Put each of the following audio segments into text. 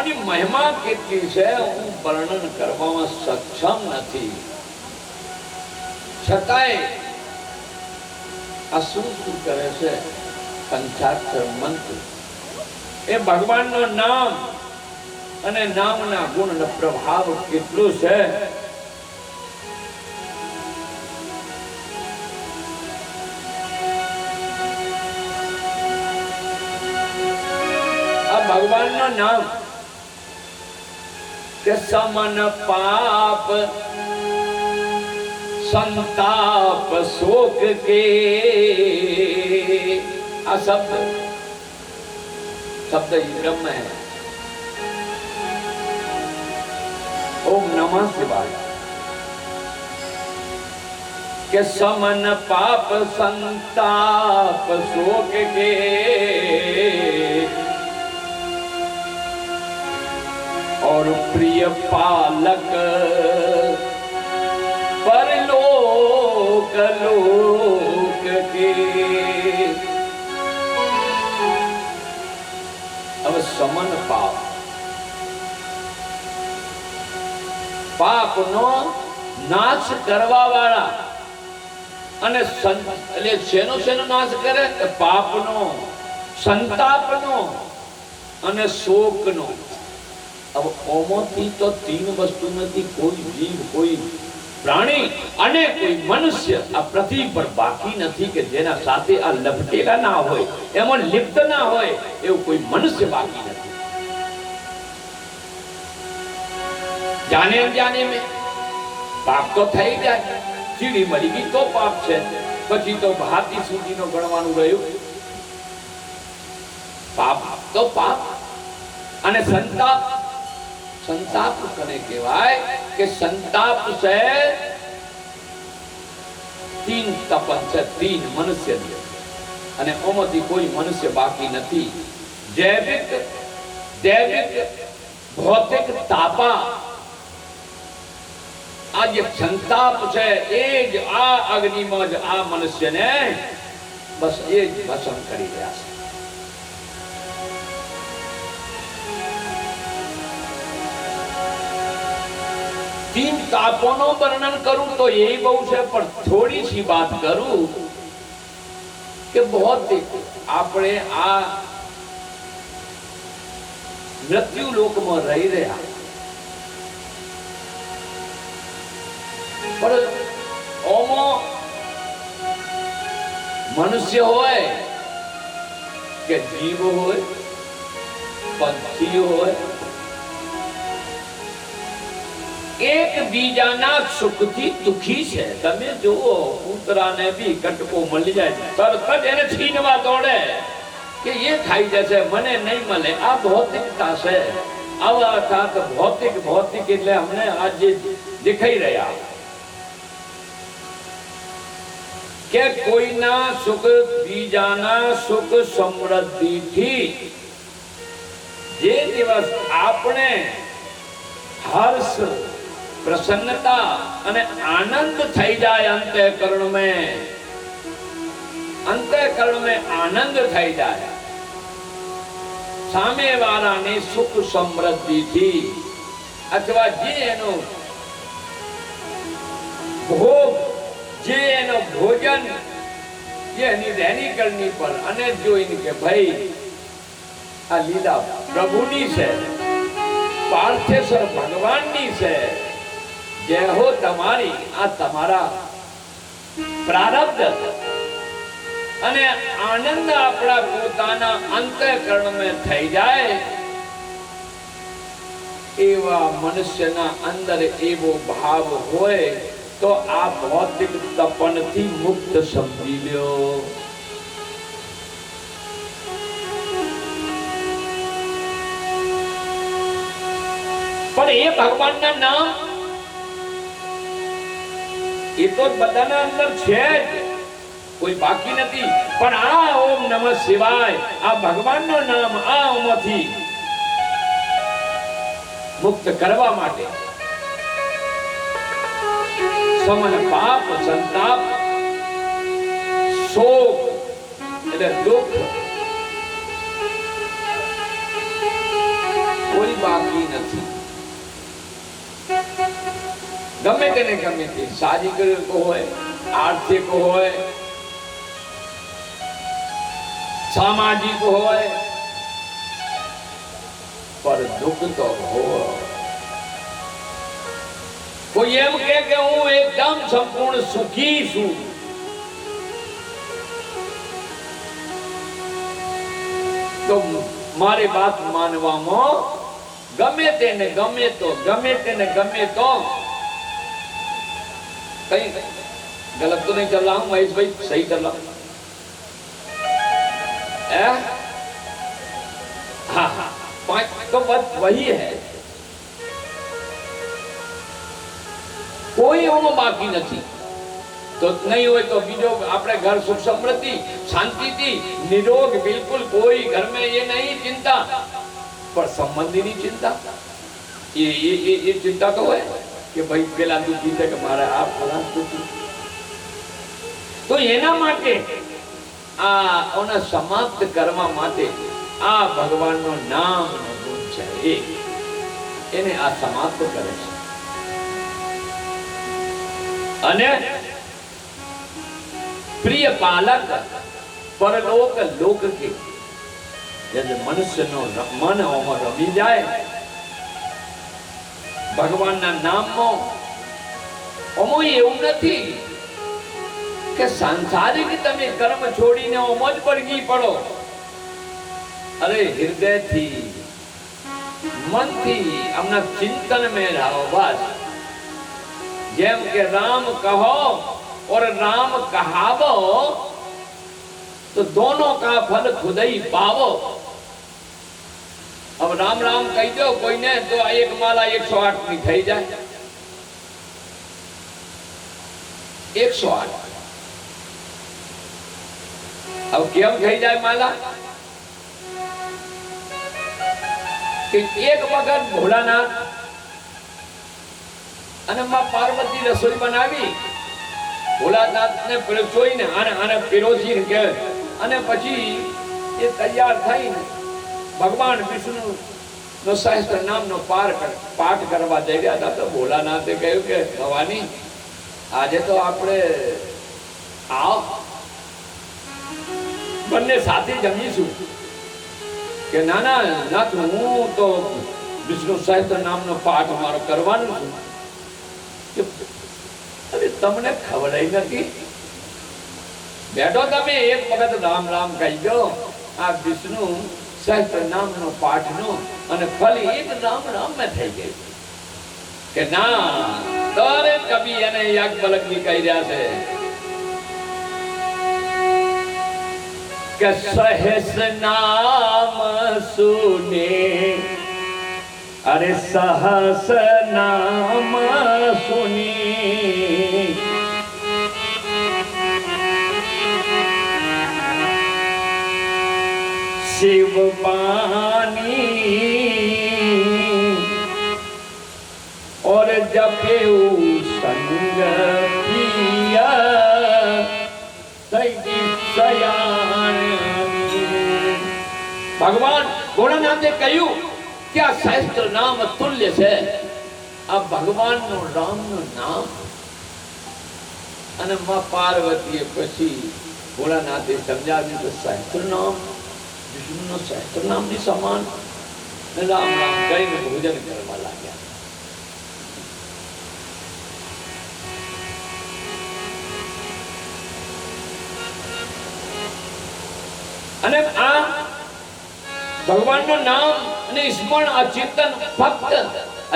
બાપાની મહિમા કેટલી છે હું વર્ણન કરવામાં સક્ષમ નથી. છતાંય આ શું કરે છે? પંચાક્ષર મંત્ર એ ભગવાનનું નામ અને નામના ગુણ અને પ્રભાવ કેટલું છે. આ ભગવાનનું નામ કે સમન પાપ संताप शोक के आ शब्द ब्रह्म है. ओम नमः शिवाय के समन पाप संताप शोक के और प्रिय पालक परलोक लोक के. अब समन पाप પાપનો નાશ કરવા વાળા અને એટલે શેનો નાશ કરે? પાપનો, સંતાપનો અને શોકનો. अब ओमोથી તો तीन वस्तु નથી કોઈ જીવ, કોઈ પ્રાણી અને કોઈ મનુષ્ય આ પૃથ્વી પર બાકી નથી કે જેના સાથે આ લપટેલા ના હોય, એમાં લિપ્ત ના હોય એવું કોઈ મનુષ્ય બાકી નથી. જાને અનજાને में પાપ તો થઈ જાય. ચીડી મરી ગઈ તો પાપ છે, પછી તો ભાતી સુધીનો ગણવાનું રહ્યું. પાપ તો પાપ. અને संताप कने कहवाय के संताप से तीन तपन से तीन मनुष्य अने ओमती कोई मनुष्य बाकी नहीं. जैविक, दैविक, भौतिक तापा आज संताप से एज आ अग्नि में आ मनुष्य ने बस एज भस्म करी दिया. तीन तापों नो वर्णन करूं तो यही बहुत है, पर थोड़ी सी बात करूं कि बहुत आपने आ मृत्यु लोक में रही रहा, पर ओमो मनुष्य होए के जीव होए, पंछी होए, एक बीजाना सुख थी दुखी है. तमे जो कूतरा ने भी कटको मिल जाए तरत ज एने छीनवा दौड़े कि ये खाई जैसे मने नहीं मले. आ भौतिकता से आवा अर्थात भौतिक भौतिक એટલે हमने आज दिखाई रहा કે કોઈના સુખ બીજાના સુખ સમૃદ્ધિ थी જે દિવસ આપણે हर्ष प्रसन्नता અને आनंद થઈ જાય, अंतःकरण में आनंद થઈ જાય, સામે વાળાને સુખ સમૃદ્ધિ થી અથવા જે એનો ભોગ, જે એનો ભોજન, જે એની રહેણી કરણી પર અને જોઈને કે ભાઈ આ લીલા પ્રભુની છે, पार्थेश्वर भगवान नी से जय हो तमारी आ तमारा प्रारब्ध अने आनंद अपना पोताना अंतःकरण में थई जाए एवा मनुष्यना अंदर एवो भाव होय तो आ भौतिक तपन थी मुक्त समझी लो. पर ये भगवान ना नाम ये तो बधाना अंदर छे, कोई बाकी नहीं. पर आ ओम नमः शिवाय आ भगवान नो नाम आ ओमथी मुक्त करवा माटे समन पाप संताप शोक એટલે દુઃખ કોઈ બાકી નથી. ગમે તેને ગમે તે શારીરિક હોય, આર્થિક હોય, સામાજિક હોય, પર દુઃખ તો હોય. કોઈ એમ કે હું એકદમ સંપૂર્ણ સુખી છું, તો મારી વાત માનવામાં ગમે તેને ગમે તો कहीं गलत तो नहीं चल रहा हूं महेश भाई? सही चल रहा हूं? हाँ हाँ, तो बात वही है, कोई होमो बाकी नहीं. तो नहीं हुए तो बीजो अपने घर सुख समृद्धि शांति थी निरोग बिल्कुल कोई घर में ये नहीं चिंता, पर संबंधी नहीं चिंता. ये चिंता तो है कि भाई पेला दुखी है कि मारा आप फला दुखी. तो एना माटे आ ओना समाप्त करवा माटे आ भगवान नो नाम नो गुण छे एने आ समाप्त करे छे. अने प्रिय पालक परलोक लोक के जब मनुष्य नो मन ओमा रमी जाए भगवान ना नाम मो ओमो एवं नहीं के सांसारिक तमे कर्म छोड़ीने ओमो ज परगी पड़ो. अरे हृदय थी मन थी अपना चिंतन में रहो बस. जेम के राम कहो और राम कहावो तो दोनों का फल खुद ही पावो. अब राम राम कही दो कोई ने तो एक माला 108 की थई जाए. 108 अब केम थई जाए माला कि एक वखत भोलानाथ અને માં પાર્વતી રસોઈ બનાવી, ભોલાનાથને જોઈને આને પીરોજી કે અને પછી એ તૈયાર થઈને ભગવાન વિષ્ણુ નો સહસ્ત્ર નામનો પાઠ કરવા જઈ રહ્યા હતા. તો ભોલાનાથે કહ્યું કે ભવાની આજે તો આપણે આવ બંને સાથે જમીશું. કે ના ના નાથ હું તો વિષ્ણુ સહસ્ત્ર નામનો પાઠ મારો કરવાનો છું. अरे तमने खबर ही नहीं बैठो तमे एक वक्त राम राम कही दो आ विष्णु सहस्त्र नाम नो पाठ नो अने फल एक राम राम में થઈ ગઈ. કે ના તરે કभी એને યાજ્ઞવલ્ક ની કહી રહ્યા છે કે सहस्त्र नाम सुने अरे सहस नाम सुनी शिव पानी और जपे संग पिया सयान. भगवान भोलानाथ ने कह્યું क्या सहस्त्र नाम तुल्य से आ भगवान नो राम नो नाम. અને માં પાર્વતીએ પછી ભોળાનાથે સમજાવ્યું કે સહસ્ત્ર નામ વિષ્ણુ નો સહસ્ત્ર નામ ની સમાન. રામ રામ કહીને ભોજન કરવા લાગ્યા. અને આ भगवान नो नाम ने स्मरण अचिंतन भक्त.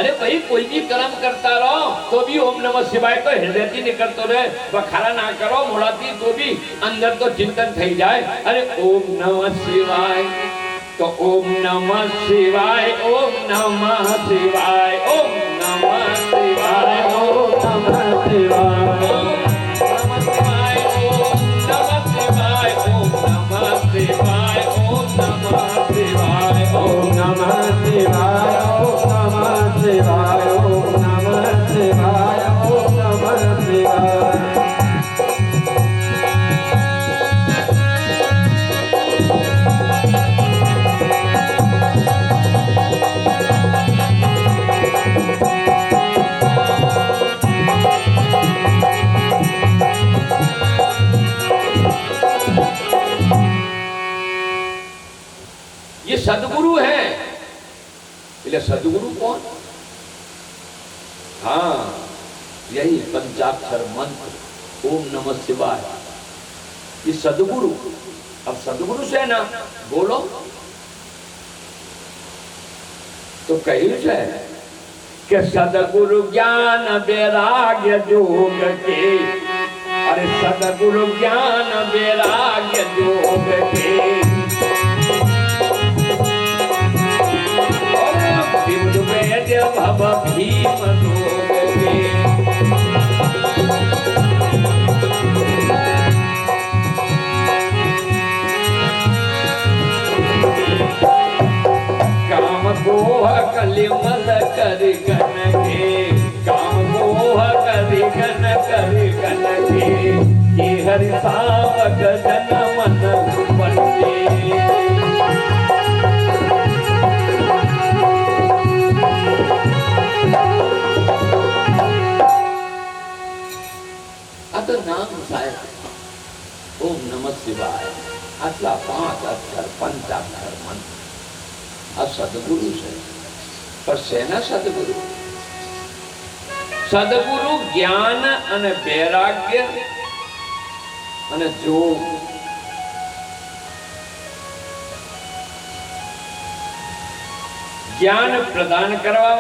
अरे भाई कोई भी कर्म करता रहो तो भी ओम नमः शिवाय तो हृदय થી निकलतो रहे. बखारा ना करो मोड़ाती तो भी अंदर तो चिंतन થઈ જાય. अरे ओम नमः शिवाय तो ओम नमः शिवाय ओम नमः शिवाय ओम नमः शिवाय ओम नमः शिवाय ओम नमः शिवाय ओम नमः शिवाय ओम नमः शिवाय ओम नमः शिवाय ओम नमः शिवाय ओम नमः शिवाय. એટલે સદગुरु कौन? हाँ, यही पंचाक्षर मंत्र ओम नमः शिवाय, ये सदगुरु। अब सदगुरु से ना बोलो तो કહ્યું છે કે સદગુરુ જ્ઞાન વૈરાગ્ય જોગ કે, અરે સદગુરુ જ્ઞાન વૈરાગ્ય જોગ કે, વિબુધ વૈદ્ય ભવ ભીમ રોગ કે। काम गोह कलिमल करि गण के, काम गोह करि गण के, ये हरि सावक जन मन बंदे। આ તો નામ સાહેબ ઓમ નમઃ શિવાય, આટલા 5 અક્ષર પંચાક્ષર મંત્ર આ સદગુરુ છે। પણ શેના સદગુરુ? સદગુરુ જ્ઞાન અને વૈરાગ્ય અને જોગ, જ્ઞાન પ્રદાન કરવા